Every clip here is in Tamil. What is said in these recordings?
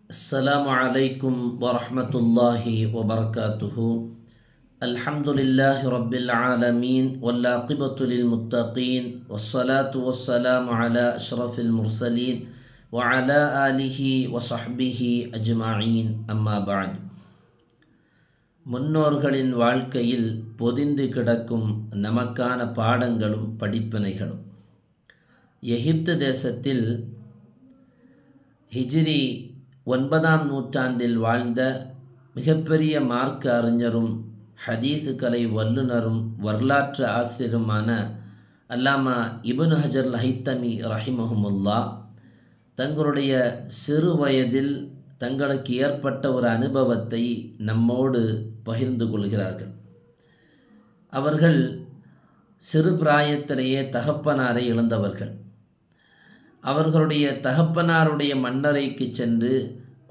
السلام عليكم ورحمة الله وبركاته. الحمد لله رب العالمين والعاقبة للمتقين والصلاة والسلام على أشرف المرسلين وعلى آله وصحبه أجمعين. أما بعد. முன்னோர்களின் வாழ்க்கையில் பொதிந்து கிடக்கும் நமக்கான பாடங்களும் படிப்பினைகளும். எகிப்து தேசத்தில் ஹிஜ்ரி 9ஆம் நூற்றாண்டில் வாழ்ந்த மிகப்பெரிய மார்க்க அறிஞரும் ஹதீஸுக்கலை வல்லுனரும் வரலாற்று ஆசிரியருமான அல்லாமா இப்னு ஹஜர் ஹைத்தமி ரஹிமஹுமுல்லா தங்களுடைய சிறு வயதில் தங்களுக்கு ஏற்பட்ட ஒரு அனுபவத்தை நம்மோடு பகிர்ந்து கொள்கிறார்கள். அவர்கள் சிறு பிராயத்திலேயே தகப்பனாரை இழந்தவர்கள். அவர்களுடைய தகப்பனாருடைய மன்னரைக்கு சென்று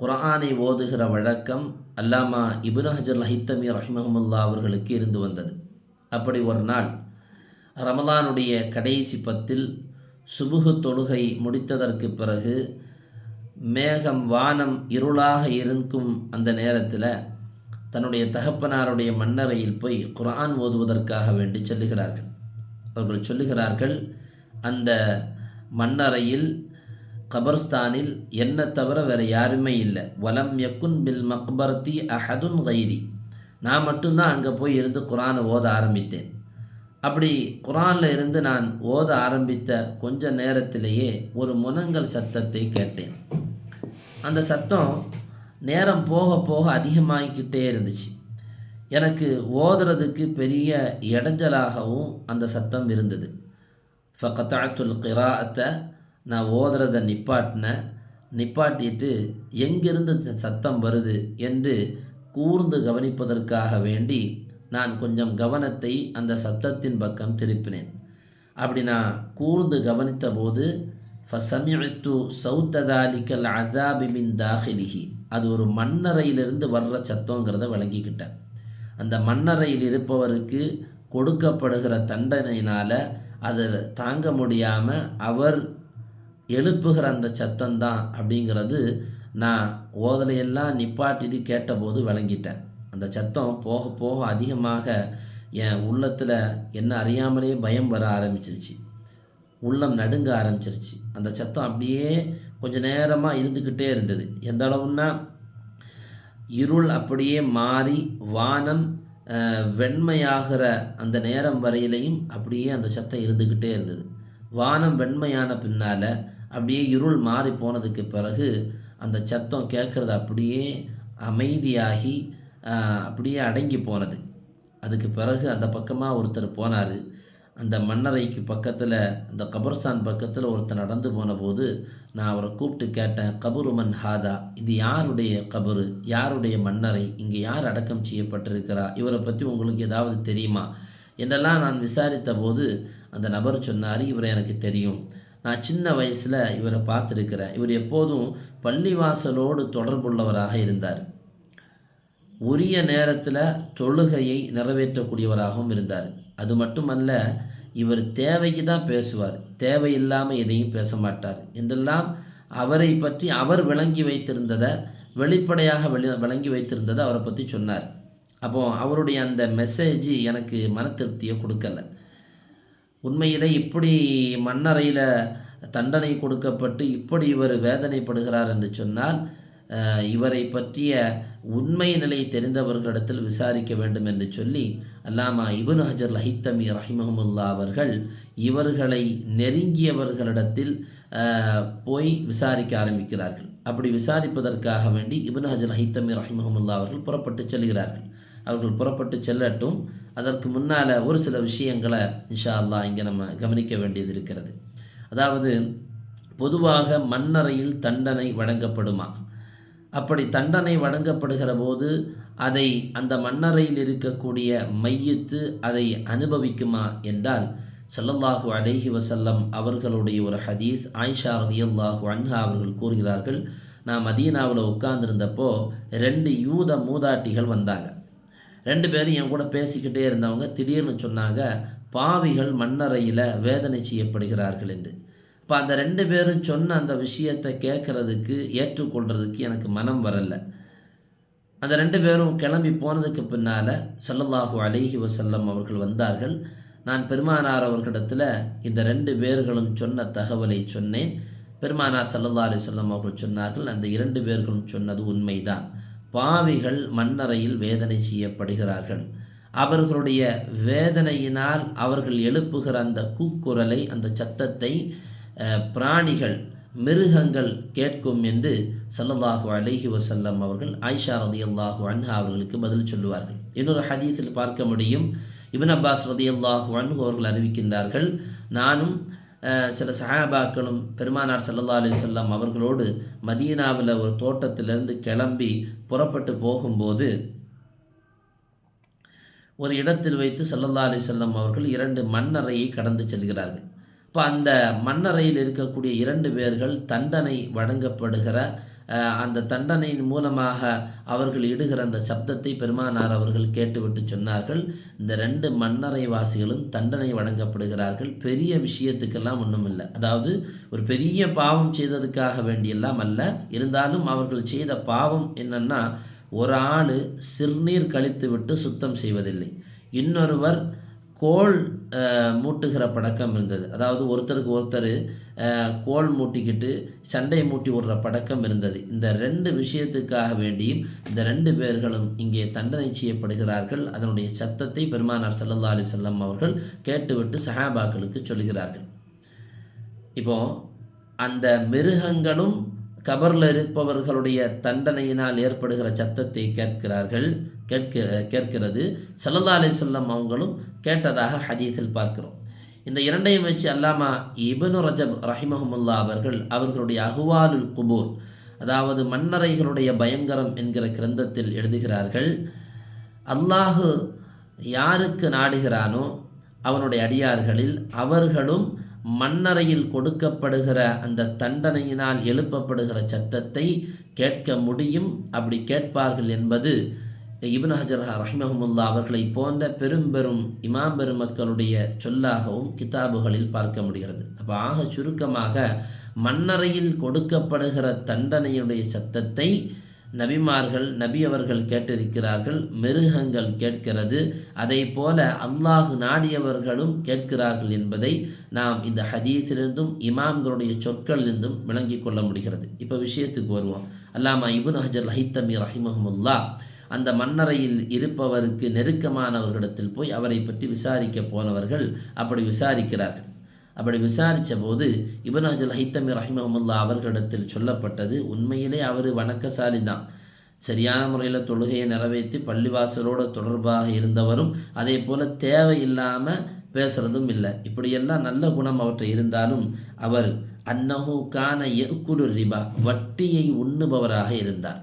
குர்ஆனை ஓதுகிற வழக்கம் அல்லாமா இப்னு ஹஜர் ஹைத்தமி ரஹிமஹுமுல்லா அவர்களுக்கு இருந்து வந்தது. அப்படி ஒரு நாள் ரமலானுடைய கடைசி பத்தில் சுபுகு தொழுகை முடித்ததற்கு பிறகு மேகம் வானம் இருளாக இருக்கும் அந்த நேரத்தில் தன்னுடைய தகப்பனாருடைய மன்னரையில் போய் குர்ஆன் ஓதுவதற்காக வேண்டி சொல்லுகிறார்கள். அவர்கள் சொல்லுகிறார்கள், அந்த மன்னரையில் கபர்ஸ்தானில் என்ன தவிர வேறு யாருமே இல்லை. வலம் யக்குன் பில் மக்பர்தி அஹதுன் கைரி. நான் மட்டும்தான் அங்கே போய் இருந்து குர்ஆனை ஓத ஆரம்பித்தேன். அப்படி குர்ஆனில் இருந்து நான் ஓத ஆரம்பித்த கொஞ்ச நேரத்திலேயே ஒரு முனங்கல் சத்தத்தை கேட்டேன். அந்த சத்தம் நேரம் போக போக அதிகமாகிக்கிட்டே இருந்துச்சு. எனக்கு ஓதுறதுக்கு பெரிய இடைஞ்சலாகவும் அந்த சத்தம் இருந்தது. ஃபகத்தஅத்துல் கிராஅத்தை, நான் ஓதுறதை நிப்பாட்டிட்டு எங்கிருந்து சத்தம் வருது என்று கூர்ந்து கவனிப்பதற்காக வேண்டி நான் கொஞ்சம் கவனத்தை அந்த சத்தத்தின் பக்கம் திருப்பினேன். அப்படி நான் கூர்ந்து கவனித்த போது ஃபசமிஅத்து சௌத்ததாலிக்கல் அஸாபி மின் தாஹிலிஹி, அது ஒரு மண்ணறையிலிருந்து வர்ற சத்தங்கிறத விளங்கிக்கிட்டேன். அந்த மண்ணறையில் இருப்பவருக்கு கொடுக்கப்படுகிற தண்டனையினால் அதை தாங்க முடியாமல் அவர் எழுப்புகிற அந்த சத்தம்தான் அப்படிங்கிறது நான் ஓதலையெல்லாம் நிப்பாட்டிட்டு கேட்டபோது விளங்கிட்டேன். அந்த சத்தம் போக போக அதிகமாக என் உள்ளத்தில் என்ன அறியாமலே பயம் வர ஆரம்பிச்சிருச்சு. உள்ளம் நடுங்க ஆரம்பிச்சிருச்சு. அந்த சத்தம் அப்படியே கொஞ்சம் நேரமாக இருந்துக்கிட்டே இருந்தது. எந்த அளவுன்னா, இருள் அப்படியே மாறி வானம் வெண்மையாகிற அந்த நேரம் வரையிலையும் அப்படியே அந்த சத்தம் இருந்துக்கிட்டே இருந்தது. வானம் வெண்மையான பின்னால் அப்படியே இருள் மாறி போனதுக்கு பிறகு அந்த சத்தம் கேட்குறது அப்படியே அமைதியாகி அப்படியே அடங்கி போனது. அதுக்கு பிறகு அந்த பக்கமாக ஒருத்தர் போனார். அந்த மண்ணறைக்கு பக்கத்தில், அந்த கபர்ஸ்தான் பக்கத்தில் ஒருத்தர் நடந்து போன போது நான் அவரை கூப்பிட்டு கேட்டேன், கபுரு மன் ஹாதா, இது யாருடைய கபரு, யாருடைய மன்னரை, இங்கே யார் அடக்கம் செய்யப்பட்டிருக்கிறா, இவரை பற்றி உங்களுக்கு ஏதாவது தெரியுமா என்றெல்லாம் நான் விசாரித்த போது அந்த நபர் சொன்னார், இவரை எனக்கு தெரியும், நான் சின்ன வயசில் இவரை பார்த்துருக்கிறேன், இவர் எப்போதும் பள்ளிவாசலோடு தொடர்புள்ளவராக இருந்தார், உரிய நேரத்தில் தொழுகையை நிறைவேற்றக்கூடியவராகவும் இருந்தார். அது மட்டுமல்ல, இவர் தேவைக்கு தான் பேசுவார், தேவையில்லாமல் எதையும் பேச மாட்டார் என்றெல்லாம் அவரை பற்றி அவர் விளங்கி வைத்திருந்ததை, வெளிப்படையாக விளங்கி வைத்திருந்ததை அவரை பற்றி சொன்னார். அப்போது அவருடைய அந்த மெசேஜ் எனக்கு மன திருப்தியை கொடுக்கலை. உண்மையிலே இப்படி மண்ணறையில் தண்டனை கொடுக்கப்பட்டு இப்படி இவர் வேதனைப்படுகிறார் என்று சொன்னால் இவரை பற்றிய உண்மை நிலை தெரிந்தவர்களிடத்தில் விசாரிக்க வேண்டும் என்று சொல்லி அல்லாமா இப்னு ஹஜர் ஹைத்தமி ரஹிமஹுமுல்லா அவர்கள் இவர்களை நெருங்கியவர்களிடத்தில் போய் விசாரிக்க ஆரம்பிக்கிறார்கள். அப்படி விசாரிப்பதற்காக வேண்டி இப்னு ஹஜர் ஹைத்தமி ரஹிமஹுமுல்லா அவர்கள் புறப்பட்டு செல்கிறார்கள். அவர்கள் புறப்பட்டு செல்லட்டும், அதற்கு முன்னால் ஒரு சில விஷயங்களை இன்ஷா அல்லாஹ் இங்கே நம்ம கவனிக்க வேண்டியது இருக்கிறது. அதாவது, பொதுவாக மண்ணறையில் தண்டனை வழங்கப்படுமா? அப்படி தண்டனை வழங்கப்படுகிற போது அதை அந்த மண்ணறையில் இருக்கக்கூடிய மையத்து அதை அனுபவிக்குமா என்றால், ஸல்லல்லாஹு அலைஹி வஸல்லம் அவர்களுடைய ஒரு ஹதீஸ், ஆயிஷா ரலியல்லாஹு அன்ஹா அவர்கள் கூறுகிறார்கள், நான் மதீனாவில் உட்கார்ந்துருந்தப்போ 2 யூத மூதாட்டிகள் வந்தாங்க. 2 பேரும் என் கூட பேசிக்கிட்டே இருந்தவங்க திடீர்னு சொன்னாங்க, பாவிகள் மண்ணறையில் வேதனை செய்யப்படுகிறார்கள் என்று. இப்போ அந்த 2 பேரும் சொன்ன அந்த விஷயத்தை கேட்குறதுக்கு ஏற்றுக்கொள்கிறதுக்கு எனக்கு மனம் வரலை. அந்த 2 பேரும் கிளம்பி போனதுக்கு பின்னால் ஸல்லல்லாஹு அலைஹி வஸல்லம் அவர்கள் வந்தார்கள். நான் பெருமானார் அவர்களிடத்தில் இந்த 2 பேர்களும் சொன்ன தகவலை சொன்னேன். பெருமானார் ஸல்லல்லாஹு அலைஹி வஸல்லம் அவர்கள் சொன்னார்கள், அந்த 2 பேர்களும் சொன்னது உண்மைதான். பாவிகள் மண்ணறையில் வேதனை செய்யப்படுகிறார்கள். அவர்களுடைய வேதனையினால் அவர்கள் எழுப்புகிற அந்த கூக்குரலை, அந்த சத்தத்தை பிராணிகள், மிருகங்கள் கேட்கும் என்று ஸல்லல்லாஹு அலைஹி வஸல்லம் அவர்கள் ஆயிஷா ரலியல்லாஹு அன்ஹா அவர்களுக்கு பதில் சொல்லுவார்கள். இன்னொரு ஹதீஸில் பார்க்க முடியும், இப்னு அப்பாஸ் ரலியல்லாஹு அன்ஹு அவர்கள் அறிவிக்கின்றார்கள், நானும் சில சஹாபாக்களும் பெருமானார் ஸல்லல்லாஹு அலைஹி வஸல்லம் அவர்களோடு மதீனாவில் ஒரு தோட்டத்திலிருந்து கிளம்பி புறப்பட்டு போகும்போது ஒரு இடத்தில் வைத்து ஸல்லல்லாஹு அலைஹி வஸல்லம் அவர்கள் 2 மண்ணறையை கடந்து செல்கிறார்கள். இப்போ அந்த மண்ணறையில் இருக்கக்கூடிய 2 பேர்கள் தண்டனை வழங்கப்படுகிற அந்த தண்டனையின் மூலமாக அவர்கள் இடுகிற அந்த சப்தத்தை பெருமானார் அவர்கள் கேட்டுவிட்டு சொன்னார்கள், இந்த 2 மண்ணறை வாசிகளும் தண்டனை வழங்கப்படுகிறார்கள். பெரிய விஷயத்துக்கெல்லாம் ஒன்றும் இல்லை, அதாவது ஒரு பெரிய பாவம் செய்ததுக்காக வேண்டியெல்லாம் அல்ல. இருந்தாலும் அவர்கள் செய்த பாவம் என்னன்னா, ஒரு ஆள் சிறுநீர் கழித்து விட்டு சுத்தம் செய்வதில்லை, இன்னொருவர் கோல் மூட்டுகிற பழக்கம் இருந்தது. அதாவது ஒருத்தருக்கு ஒருத்தர் கோல் மூட்டிக்கிட்டு சண்டை மூட்டி விடுற பழக்கம் இருந்தது. இந்த 2 விஷயத்துக்காக வேண்டியும் இந்த 2 பேர்களும் இங்கே தண்டனை செய்யப்படுகிறார்கள். அதனுடைய சத்தத்தை பெருமானார் ஸல்லல்லாஹு அலைஹி வஸல்லம் அவர்கள் கேட்டுவிட்டு சஹாபாக்களுக்கு சொல்கிறார்கள். இப்போது அந்த மிருகங்களும் கபரில் இருப்பவர்களுடைய தண்டனையினால் ஏற்படுகிற சத்தத்தை கேட்கிறது. ஸல்லல்லாஹு அலைஹி வஸல்லம் அவங்களும் கேட்டதாக ஹதீஸில் பார்க்கிறோம். இந்த 2ஐயும் வச்சு அல்லாமா இப்னு ரஜப் ரஹிமஹுமுல்லா அவர்களுடைய அஹ்வாலுல் குபூர், அதாவது மண்ணறைகளுடைய பயங்கரம் என்கிற கிரந்தத்தில் எழுதுகிறார்கள், அல்லாஹு யாருக்கு நாடுகிறானோ அவனுடைய அடியார்களில் அவர்களும் மண்ணறையில் கொடுக்கப்படுகிற அந்த தண்டனையினால் எழுப்பப்படுகிற சத்தத்தை கேட்க முடியும், அப்படி கேட்பார்கள் என்பது இப்னு ஹஜர் ரஹிமஹுமுல்லா அவர்களை போன்ற பெரும் இமாம் பெருமக்களுடைய சொல்லாகவும் கிதாபுகளில் பார்க்க முடிகிறது. அப்போ ஆக சுருக்கமாக மண்ணறையில் கொடுக்கப்படுகிற தண்டனையுடைய சத்தத்தை நபி அவர்கள் கேட்டிருக்கிறார்கள், மிருகங்கள் கேட்கிறது, அதை போல அல்லாஹ் நாடியவர்களும் கேட்கிறார்கள் என்பதை நாம் இந்த ஹதீஸிலிருந்தும் இமாம்களுடைய சொற்களிலிருந்தும் விளங்கி கொள்ள முடிகிறது. இப்போ விஷயத்துக்கு வருவோம். அல்லாமா இப்னு ஹஜர் ஹைத்தமி ரஹிமஹுமுல்லா அந்த மண்ணறையில் இருப்பவருக்கு நெருக்கமானவர்களிடத்தில் போய் அவரை பற்றி விசாரிக்க போனவர்கள் அப்படி விசாரிக்கிறார்கள். அப்படி விசாரித்த போது இப்னு ஹஜர் ஹைத்தமி ரஹிமஹுமுல்லா அவர்களிடத்தில் சொல்லப்பட்டது, உண்மையிலே அவர் வணக்கசாலி தான், சரியான முறையில் தொழுகையை நிறைவேற்றி பள்ளிவாசலோடு தொடர்பாக இருந்தவரும், அதே போல் தேவையில்லாமல் பேசுகிறதும் இல்லை, இப்படியெல்லாம் நல்ல குணம் அவற்றை இருந்தாலும் அவர் அன்னஹு கான யஅ்குலு ரிபா, வட்டியை உண்ணுபவராக இருந்தார்.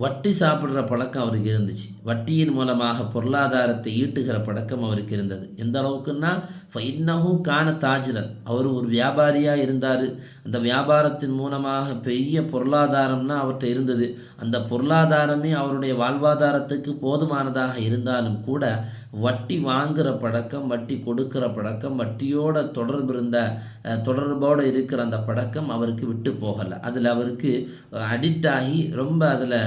வட்டி சாப்பிட்ற பழக்கம் அவருக்கு இருந்துச்சு. வட்டியின் மூலமாக பொருளாதாரத்தை ஈட்டுகிற பழக்கம் அவருக்கு இருந்தது. எந்த அளவுக்குன்னா ஃபைன்னஹு கான தாஜிரன், அவர் ஒரு வியாபாரியாக இருந்தார். அந்த வியாபாரத்தின் மூலமாக பெரிய பொருளாதாரம்னா அவர்கிட்ட இருந்தது. அந்த பொருளாதாரமே அவருடைய வாழ்வாதாரத்துக்கு போதுமானதாக இருந்தாலும் கூட வட்டி வாங்குகிற பழக்கம், வட்டி கொடுக்குற பழக்கம், வட்டியோட தொடர்போடு இருக்கிற அந்த பழக்கம் அவருக்கு விட்டு போகலை. அதில் அவருக்கு அடிக்ட் ஆகி ரொம்ப அதில்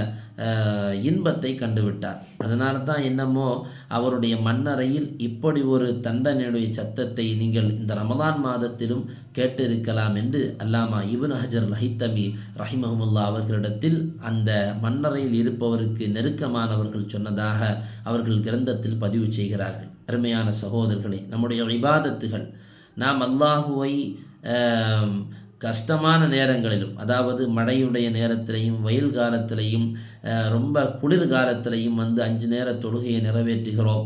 இன்பத்தை கண்டுவிட்டார். அதனால தான் என்னமோ அவருடைய மண்ணறையில் இப்படி ஒரு தண்டனையுடைய சத்தத்தை நீங்கள் இந்த ரமதான் மாதத்திலும் கேட்டிருக்கலாம் என்று அல்லாமா இப்னு ஹஜர் ஹைத்தமி ரஹிமஹுமுல்லா அவர்களிடத்தில் அந்த மண்ணறையில் இருப்பவருக்கு நெருக்கமானவர்கள் சொன்னதாக அவர்கள் கிரந்தத்தில் பதிவு செய்கிறார்கள். அருமையான சகோதரர்களே, நம்முடைய இபாதத்துகள் நாம் அல்லாஹுவை கஷ்டமான நேரங்களிலும், அதாவது மழையுடைய நேரத்திலையும் வெயில் காலத்திலையும் ரொம்ப குளிர் காலத்திலையும் 5 நேர தொழுகையை நிறைவேற்றுகிறோம்,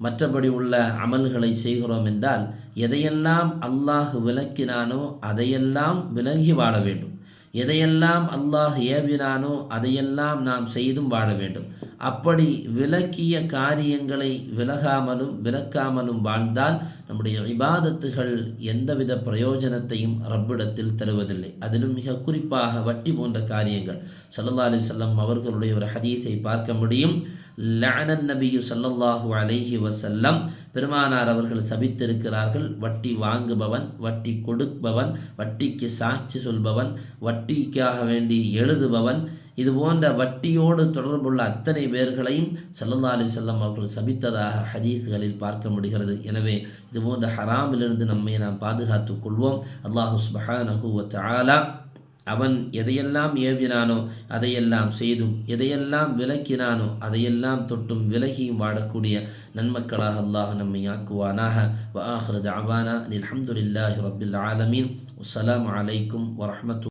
மற்றபடி உள்ள அமல்களை செய்கிறோம் என்றால் எதையெல்லாம் அல்லாஹ் விலக்கினானோ அதையெல்லாம் விலகி வாழ வேண்டும், எதையெல்லாம் அல்லாஹ் ஏவினானோ அதையெல்லாம் நாம் செய்தும் வாழ வேண்டும். அப்படி விலக்கிய காரியங்களை விலக்காமலும் வாழ்ந்தால் நம்முடைய இபாதத்துகள் எந்தவித பிரயோஜனத்தையும் ரப்பிடத்தில் தருவதில்லை. அதிலும் மிக குறிப்பாக வட்டி போன்ற காரியங்கள். ஸல்லல்லாஹு அலைஹி வஸல்லம் அவர்களுடைய ஒரு ஹதீஸை பார்க்க முடியும். லஅனன் நபியு ஸல்லல்லாஹு அலைஹி வஸல்லம், பெருமானார் அவர்கள் சபித்திருக்கிறார்கள், வட்டி வாங்குபவன், வட்டி கொடுப்பவன், வட்டிக்கு சாட்சி சொல்பவன், வட்டிக்காக வேண்டி எழுதுபவன், இது போன்ற வட்டியோடு தொடர்புள்ள அத்தனை பேர்களையும் ஸல்லல்லாஹு அலைஹி வஸல்லம் அவர்கள் சபித்ததாக ஹதீஸ்களில் பார்க்க முடிகிறது. எனவே இது போன்ற ஹராமிலிருந்து நம்மை நாம் பாதுகாத்துக் கொள்வோம். அல்லாஹு சுப்ஹானஹு வ தஆலா அவன் எதையெல்லாம் ஏவினானோ அதையெல்லாம் செய்தும், எதையெல்லாம் விலக்கினானோ அதையெல்லாம் தொட்டும் விலகியும் வாழக்கூடிய நன்மக்களாக அல்லாஹ் நம்மை ஆக்குவானாக. வ ஆகிரு தஅவானா அல்ஹம்துலில்லாஹி ரப்பில் ஆலமீன். அஸ்ஸலாமு அலைக்கும் வரஹ்மத்துல்லாஹி